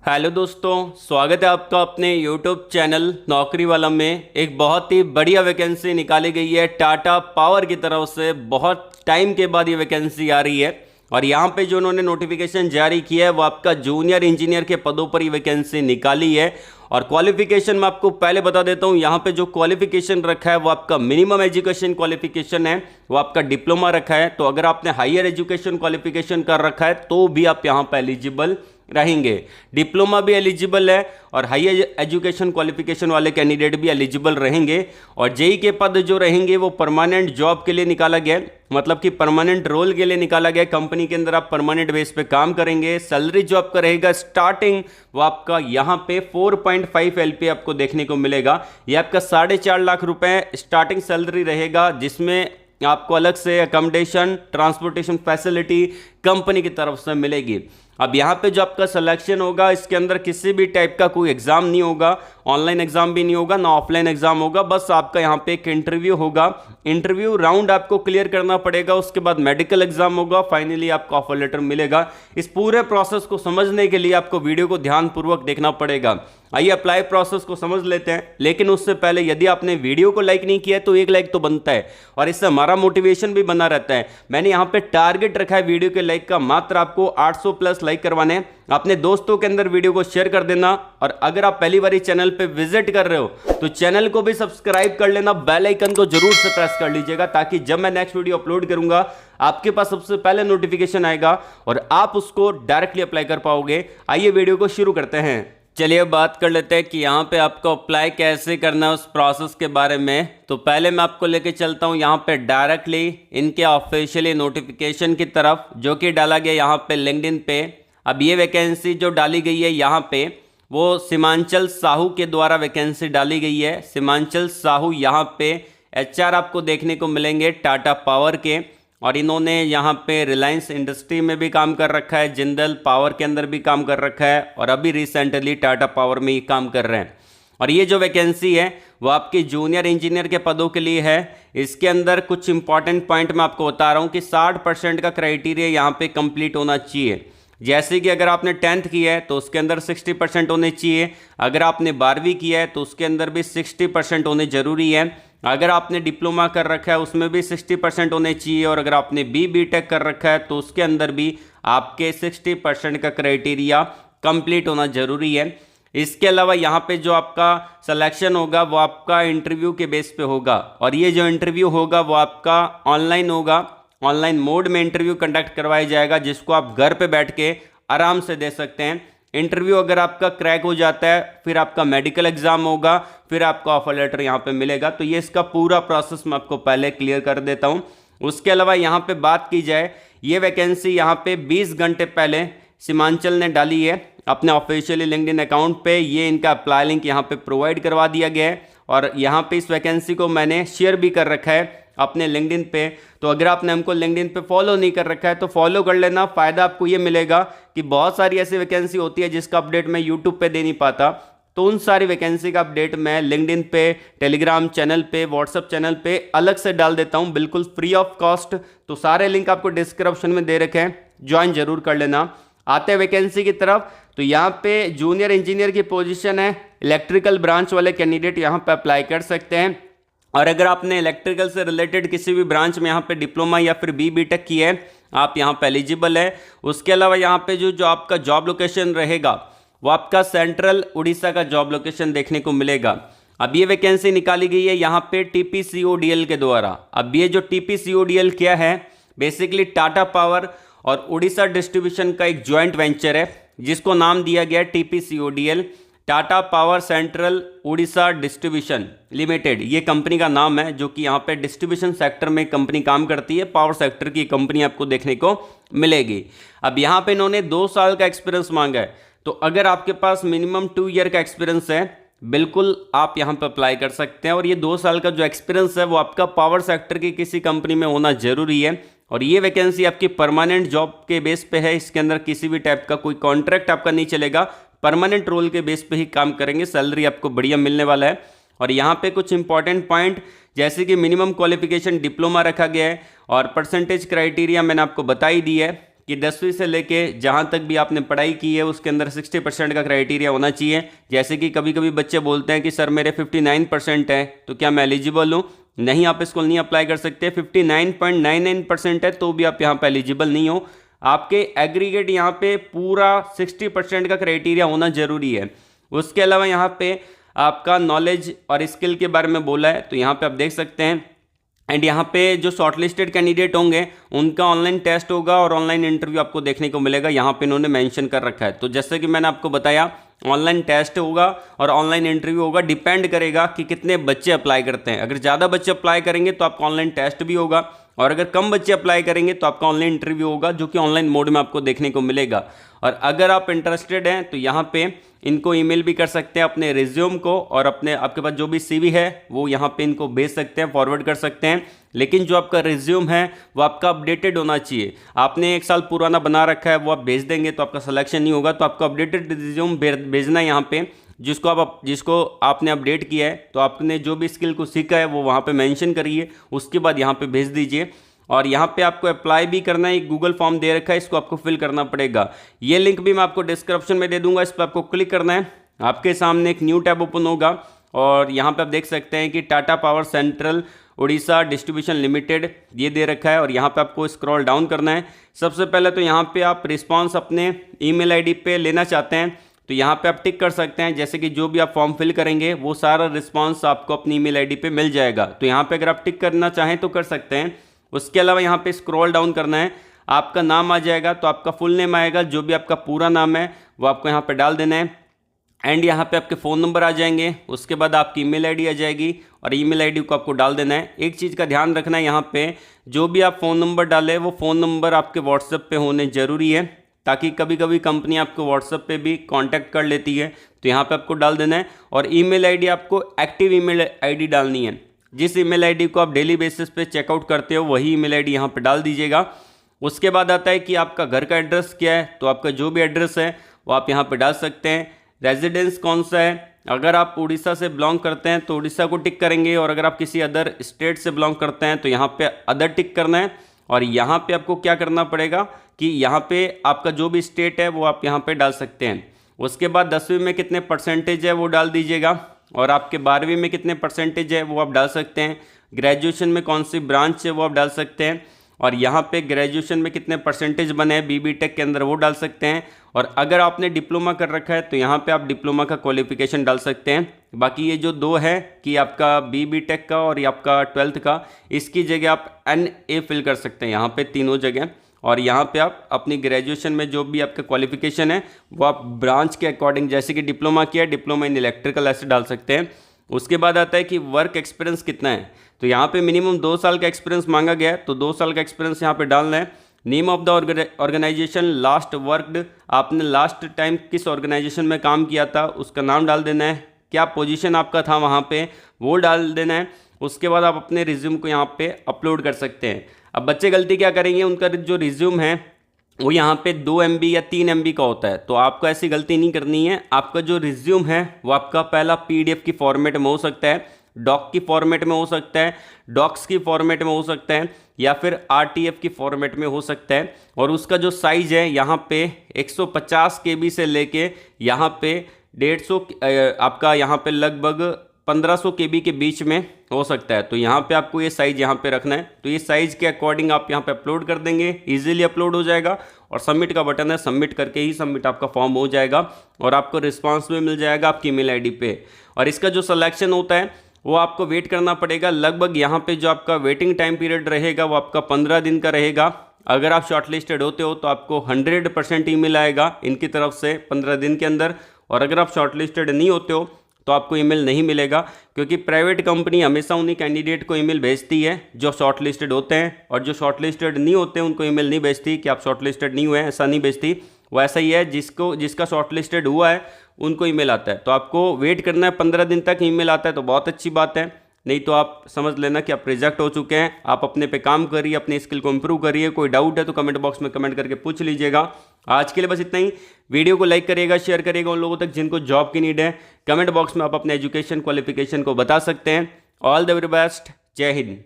Hello दोस्तों, स्वागत है आपका अपने यूट्यूब चैनल नौकरी वाला में। एक बहुत ही बढ़िया वैकेंसी निकाली गई है टाटा पावर की तरफ से। बहुत टाइम के बाद ये वैकेंसी आ रही है और यहाँ पे जो उन्होंने नोटिफिकेशन जारी किया है वो आपका जूनियर इंजीनियर के पदों पर ये वैकेंसी निकाली है। और क्वालिफिकेशन मैं आपको पहले बता देता हूँ, यहाँ पे जो क्वालिफिकेशन रखा है वो आपका मिनिमम एजुकेशन क्वालिफिकेशन है, वो आपका डिप्लोमा रखा है। तो अगर आपने हायर एजुकेशन क्वालिफिकेशन कर रखा है तो भी आप यहाँ पर एलिजिबल रहेंगे। डिप्लोमा भी एलिजिबल है और हायर एजुकेशन क्वालिफिकेशन वाले कैंडिडेट भी एलिजिबल रहेंगे। और जेई के पद जो रहेंगे वो परमानेंट जॉब के लिए निकाला गया, मतलब कि परमानेंट रोल के लिए निकाला गया। कंपनी के अंदर आप परमानेंट बेस पे काम करेंगे। सैलरी जो आपका रहेगा स्टार्टिंग वो आपका यहाँ पे 4.5 LP आपको देखने को मिलेगा। ये आपका 4.5 लाख रुपए स्टार्टिंग सैलरी रहेगा, जिसमें आपको अलग से अकोमोडेशन ट्रांसपोर्टेशन फैसिलिटी कंपनी की तरफ से मिलेगी। अब यहाँ पे जो आपका सिलेक्शन होगा, इसके अंदर किसी भी टाइप का कोई एग्जाम नहीं होगा, ऑनलाइन एग्जाम भी नहीं होगा, ना ऑफलाइन एग्जाम होगा। बस आपका यहाँ पे एक इंटरव्यू होगा, इंटरव्यू राउंड आपको क्लियर करना पड़ेगा। उसके बाद मेडिकल एग्जाम होगा, फाइनली आपको ऑफर लेटर मिलेगा। इस पूरे प्रोसेस को समझने के लिए आपको वीडियो को ध्यानपूर्वक देखना पड़ेगा। आइए अप्लाई प्रोसेस को समझ लेते हैं, लेकिन उससे पहले यदि आपने वीडियो को लाइक नहीं किया है तो एक लाइक तो बनता है और इससे हमारा मोटिवेशन भी बना रहता है। मैंने यहाँ पे टारगेट रखा है वीडियो के लाइक का, मात्र आपको 800 प्लस लाइक करवाने हैं। अपने दोस्तों के अंदर वीडियो को शेयर कर देना और अगर आप पहली बार चैनल पे विजिट कर रहे हो तो चैनल को भी सब्सक्राइब कर लेना, बेल आइकन को जरूर से प्रेस कर लीजिएगा ताकि जब मैं नेक्स्ट वीडियो अपलोड करूंगा आपके पास सबसे पहले नोटिफिकेशन आएगा और आप उसको डायरेक्टली अप्लाई कर पाओगे। आइए वीडियो को शुरू करते हैं। चलिए बात कर लेते हैं कि यहाँ पे आपको अप्लाई कैसे करना है, उस प्रोसेस के बारे में। तो पहले मैं आपको लेके चलता हूँ यहाँ पे डायरेक्टली इनके ऑफिशियली नोटिफिकेशन की तरफ, जो कि डाला गया यहाँ पे लिंक्डइन पे। अब ये वैकेंसी जो डाली गई है यहाँ पे वो सीमांचल साहू के द्वारा वैकेंसी डाली गई है। सीमांचल साहू यहाँ पे HR आपको देखने को मिलेंगे टाटा पावर के, और इन्होंने यहाँ पे रिलायंस इंडस्ट्री में भी काम कर रखा है, जिंदल पावर के अंदर भी काम कर रखा है और अभी रिसेंटली टाटा पावर में ही काम कर रहे हैं। और ये जो वैकेंसी है वो आपकी जूनियर इंजीनियर के पदों के लिए है। इसके अंदर कुछ इंपॉर्टेंट पॉइंट मैं आपको बता रहा हूँ कि 60% का क्राइटेरिया यहाँ पे कंप्लीट होना चाहिए। जैसे कि अगर आपने 10th किया है तो उसके अंदर 60% होने चाहिए, अगर आपने 12वीं किया है तो उसके अंदर भी 60% होने जरूरी है, अगर आपने डिप्लोमा कर रखा है उसमें भी 60% होने चाहिए, और अगर आपने BTech कर रखा है तो उसके अंदर भी आपके 60% का क्राइटेरिया कंप्लीट होना जरूरी है। इसके अलावा यहाँ पे जो आपका सिलेक्शन होगा वो आपका इंटरव्यू के बेस पे होगा, और ये जो इंटरव्यू होगा वो आपका ऑनलाइन होगा। ऑनलाइन मोड में इंटरव्यू कंडक्ट करवाया जाएगा, जिसको आप घर पे बैठ के आराम से दे सकते हैं। इंटरव्यू अगर आपका क्रैक हो जाता है फिर आपका मेडिकल एग्जाम होगा, फिर आपका ऑफर लेटर यहाँ पे मिलेगा। तो ये इसका पूरा प्रोसेस मैं आपको पहले क्लियर कर देता हूँ। उसके अलावा यहाँ पे बात की जाए, ये वैकेंसी यहाँ पे 20 घंटे पहले सीमांचल ने डाली है अपने ऑफिशियली लिंक्डइन अकाउंट पे। ये इनका अप्लाई लिंक यहाँ पे प्रोवाइड करवा दिया गया है और यहाँ पे इस वैकेंसी को मैंने शेयर भी कर रखा है अपने लिंक्डइन पे। तो अगर आपने हमको लिंक्डइन पे फॉलो नहीं कर रखा है तो फॉलो कर लेना। फ़ायदा आपको ये मिलेगा कि बहुत सारी ऐसी वैकेंसी होती है जिसका अपडेट मैं यूट्यूब पे दे नहीं पाता, तो उन सारी वैकेंसी का अपडेट मैं लिंक्डइन पे, टेलीग्राम चैनल पे, व्हाट्सअप चैनल पे अलग से डाल देता हूँ, बिल्कुल फ्री ऑफ कॉस्ट। तो सारे लिंक आपको डिस्क्रिप्शन में दे रखे हैं, ज्वाइन जरूर कर लेना। आते हैं वैकेंसी की तरफ। तो यहाँ पे जूनियर इंजीनियर की पोजीशन है, इलेक्ट्रिकल ब्रांच वाले कैंडिडेट यहाँ पे अप्लाई कर सकते हैं। और अगर आपने इलेक्ट्रिकल से रिलेटेड किसी भी ब्रांच में यहाँ पे डिप्लोमा या फिर BTech की है, आप यहाँ पे एलिजिबल है। उसके अलावा यहाँ पे जो आपका जॉब लोकेशन रहेगा वो आपका सेंट्रल उड़ीसा का जॉब लोकेशन देखने को मिलेगा। अब ये वैकेंसी निकाली गई है यहाँ पे TPCODL के द्वारा। अब ये जो TPCODL क्या है, बेसिकली टाटा पावर और उड़ीसा डिस्ट्रीब्यूशन का एक ज्वाइंट वेंचर है, जिसको नाम दिया गया है TPCODL, Tata power central Orissa distribution limited. ये कंपनी का नाम है, जो कि यहाँ पे डिस्ट्रीब्यूशन सेक्टर में कंपनी काम करती है। पावर सेक्टर की कंपनी आपको देखने को मिलेगी। अब यहाँ पे इन्होंने 2 साल का एक्सपीरियंस मांगा है, तो अगर आपके पास मिनिमम 2 ईयर का एक्सपीरियंस है बिल्कुल आप यहाँ पे अप्लाई कर सकते हैं। और ये 2 साल का जो एक्सपीरियंस है वो आपका पावर सेक्टर की किसी कंपनी में होना जरूरी है। और ये वैकेंसी आपकी परमानेंट जॉब के बेस पे है, इसके अंदर किसी भी टाइप का कोई कॉन्ट्रैक्ट आपका नहीं चलेगा, परमानेंट रोल के बेस पे ही काम करेंगे। सैलरी आपको बढ़िया मिलने वाला है। और यहाँ पे कुछ इंपॉर्टेंट पॉइंट जैसे कि मिनिमम क्वालिफिकेशन डिप्लोमा रखा गया है और परसेंटेज क्राइटेरिया मैंने आपको बता ही दी है। कि 10वीं से लेके जहाँ तक भी आपने पढ़ाई की है उसके अंदर 60% का क्राइटेरिया होना चाहिए। जैसे कि कभी कभी बच्चे बोलते हैं कि सर मेरे 59% है तो क्या मैं एलिजिबल हूँ? नहीं, आप इसको नहीं अप्लाई कर सकते। 59.99% है तो भी आप यहाँ पे एलिजिबल नहीं हो। आपके एग्रीगेट यहाँ पे पूरा 60% का क्राइटेरिया होना जरूरी है। उसके अलावा यहाँ पे आपका नॉलेज और स्किल के बारे में बोला है, तो यहाँ पे आप देख सकते हैं। एंड यहाँ पे जो शॉर्टलिस्टेड कैंडिडेट होंगे उनका ऑनलाइन टेस्ट होगा और ऑनलाइन इंटरव्यू आपको देखने को मिलेगा, यहाँ पे इन्होंने मेंशन कर रखा है। तो जैसे कि मैंने आपको बताया, ऑनलाइन टेस्ट होगा और ऑनलाइन इंटरव्यू होगा। डिपेंड करेगा कि कितने बच्चे अप्लाई करते हैं। अगर ज़्यादा बच्चे अप्लाई करेंगे तो आपका ऑनलाइन टेस्ट भी होगा, और अगर कम बच्चे अप्लाई करेंगे तो आपका ऑनलाइन इंटरव्यू होगा, जो कि ऑनलाइन मोड में आपको देखने को मिलेगा। और अगर आप इंटरेस्टेड हैं तो यहाँ पे इनको ईमेल भी कर सकते हैं अपने रिज्यूम को, और अपने आपके पास जो भी सीवी है वो यहाँ पे इनको भेज सकते हैं, फॉरवर्ड कर सकते हैं। लेकिन जो आपका रिज्यूम है वो आपका अपडेटेड होना चाहिए। आपने 1 साल पुराना बना रखा है वो आप भेज देंगे तो आपका सिलेक्शन नहीं होगा। तो आपको अपडेटेड रिज्यूम भेजना है यहाँ पे, जिसको आपने अपडेट किया है। तो आपने जो भी स्किल को सीखा है वो वहाँ पे मेंशन करिए, उसके बाद यहाँ पे भेज दीजिए। और यहाँ पे आपको अप्लाई भी करना है, एक गूगल फॉर्म दे रखा है, इसको आपको फिल करना पड़ेगा। ये लिंक भी मैं आपको डिस्क्रिप्शन में दे दूंगा, इस पर आपको क्लिक करना है। आपके सामने एक न्यू टैब ओपन होगा और यहाँ पे आप देख सकते हैं कि Tata power central Orissa distribution limited ये दे रखा है, और यहाँ पे आपको स्क्रॉल डाउन करना है। सबसे पहले तो यहाँ पे आप रिस्पॉन्स अपने ईमेल आईडी पे लेना चाहते हैं तो यहाँ पे आप टिक कर सकते हैं। जैसे कि जो भी आप फॉर्म फिल करेंगे वो सारा रिस्पॉन्स आपको अपनी ईमेल आईडी पे मिल जाएगा। तो यहाँ पे अगर आप टिक करना चाहें तो कर सकते हैं। उसके अलावा यहाँ पे स्क्रॉल डाउन करना है, आपका नाम आ जाएगा, तो आपका फुल नेम आएगा, जो भी आपका पूरा नाम है वो आपको यहाँ पे डाल देना है। एंड यहाँ पे आपके फ़ोन नंबर आ जाएंगे, उसके बाद आपकी ईमेल आईडी आ जाएगी और ईमेल आईडी को आपको डाल देना है। एक चीज़ का ध्यान रखना है, यहाँ पे जो भी आप फ़ोन नंबर डालें वो फ़ोन नंबर आपके व्हाट्सएप पे होने ज़रूरी है, ताकि कभी कभी कंपनी आपको व्हाट्सएप पे भी कांटेक्ट कर लेती है। तो यहाँ पे आपको डाल देना है। और ईमेल आईडी आपको एक्टिव ईमेल आईडी डालनी है। जिस ईमेल आईडी को आप डेली बेसिस पे चेकआउट करते हो वही ईमेल आईडी यहाँ पे डाल दीजिएगा। उसके बाद आता है कि आपका घर का एड्रेस क्या है, तो आपका जो भी एड्रेस है वो आप यहाँ पे डाल सकते हैं। रेजिडेंस कौन सा है, अगर आप उड़ीसा से बिलोंग करते हैं तो उड़ीसा को टिक करेंगे, और अगर आप किसी अदर स्टेट से बिलोंग करते हैं तो यहाँ पे अदर टिक करना है। और यहाँ पे आपको क्या करना पड़ेगा कि यहाँ पे आपका जो भी स्टेट है वो आप यहाँ पे डाल सकते हैं। उसके बाद 10वीं में कितने परसेंटेज है वो डाल दीजिएगा, और आपके 12वीं में कितने परसेंटेज है वो आप डाल सकते हैं। ग्रेजुएशन में कौन सी ब्रांच है वो आप डाल सकते हैं, और यहाँ पे ग्रेजुएशन में कितने परसेंटेज बने हैं बीबी टेक के अंदर वो डाल सकते हैं। और अगर आपने डिप्लोमा कर रखा है तो यहाँ पे आप डिप्लोमा का क्वालिफिकेशन डाल सकते हैं। बाकी ये जो दो है कि आपका बीबी टेक का और ये आपका 12th का, इसकी जगह आप NA फिल कर सकते हैं यहाँ पे तीनों जगह। और यहाँ पे आप अपनी ग्रेजुएशन में जो भी आपका क्वालिफिकेशन है वो आप ब्रांच के अकॉर्डिंग, जैसे कि डिप्लोमा किया डिप्लोमा इन इलेक्ट्रिकल, ऐसे डाल सकते हैं। उसके बाद आता है कि वर्क एक्सपीरियंस कितना है, तो यहाँ पे मिनिमम 2 साल का एक्सपीरियंस मांगा गया है, तो 2 साल का एक्सपीरियंस यहाँ पे डालना है। Name of the organization, last worked, आपने लास्ट टाइम किस ऑर्गेनाइजेशन में काम किया था उसका नाम डाल देना है। क्या पोजीशन आपका था वहाँ पे वो डाल देना है। उसके बाद आप अपने रिज्यूम को यहाँ पे अपलोड कर सकते हैं। अब बच्चे गलती क्या करेंगे, उनका जो रिज्यूम है वो यहाँ पे 2 MB या 3 MB का होता है, तो आपको ऐसी गलती नहीं करनी है। आपका जो रिज्यूम है वो आपका पहला PDF की फॉर्मेट में हो सकता है, डॉक की फॉर्मेट में हो सकता है, डॉक्स की फॉर्मेट में हो सकता है, या फिर RTF की फॉर्मेट में हो सकता है। और उसका जो साइज़ है यहाँ पे 150 KB से लेके यहाँ पे 150 आपका यहाँ पे लगभग 1500 KB के बीच में हो सकता है। तो यहाँ पे आपको ये साइज़ यहाँ पे रखना है। तो ये साइज़ के अकॉर्डिंग आप यहाँ पे अपलोड कर देंगे, इजीली अपलोड हो जाएगा। और सबमिट का बटन है, सबमिट करके ही सबमिट आपका फॉर्म हो जाएगा और आपको रिस्पांस भी मिल जाएगा आपकी ईमेल आईडी पे। और इसका जो सिलेक्शन होता है वो आपको वेट करना पड़ेगा। लगभग यहाँ पे जो आपका वेटिंग टाइम पीरियड रहेगा वो आपका 15 दिन का रहेगा। अगर आप शॉर्टलिस्टेड होते हो तो आपको 100% ईमेल आएगा इनकी तरफ से 15 दिन के अंदर। और अगर आप शॉर्टलिस्टेड नहीं होते हो तो आपको ईमेल नहीं मिलेगा, क्योंकि प्राइवेट कंपनी हमेशा उन्हीं कैंडिडेट को ईमेल भेजती है जो शॉर्टलिस्टेड होते हैं, और जो शॉर्टलिस्टेड नहीं होते उनको ईमेल नहीं भेजती कि आप शॉर्टलिस्टेड नहीं हुए हैं, ऐसा नहीं भेजती। वो ऐसा ही है, जिसका शॉर्टलिस्टेड हुआ है उनको ईमेल आता है। तो आपको वेट करना है, 15 दिन तक ईमेल आता है तो बहुत अच्छी बात है, नहीं तो आप समझ लेना कि आप रिजेक्ट हो चुके हैं। आप अपने पे काम करिए, अपनी स्किल को इंप्रूव करिए। कोई डाउट है तो कमेंट बॉक्स में कमेंट करके पूछ लीजिएगा। आज के लिए बस इतना ही। वीडियो को लाइक करिएगा, शेयर करिएगा उन लोगों तक जिनको जॉब की नीड है। कमेंट बॉक्स में आप अपने एजुकेशन क्वालिफिकेशन को बता सकते हैं। ऑल द वेरी बेस्ट, जय हिंद।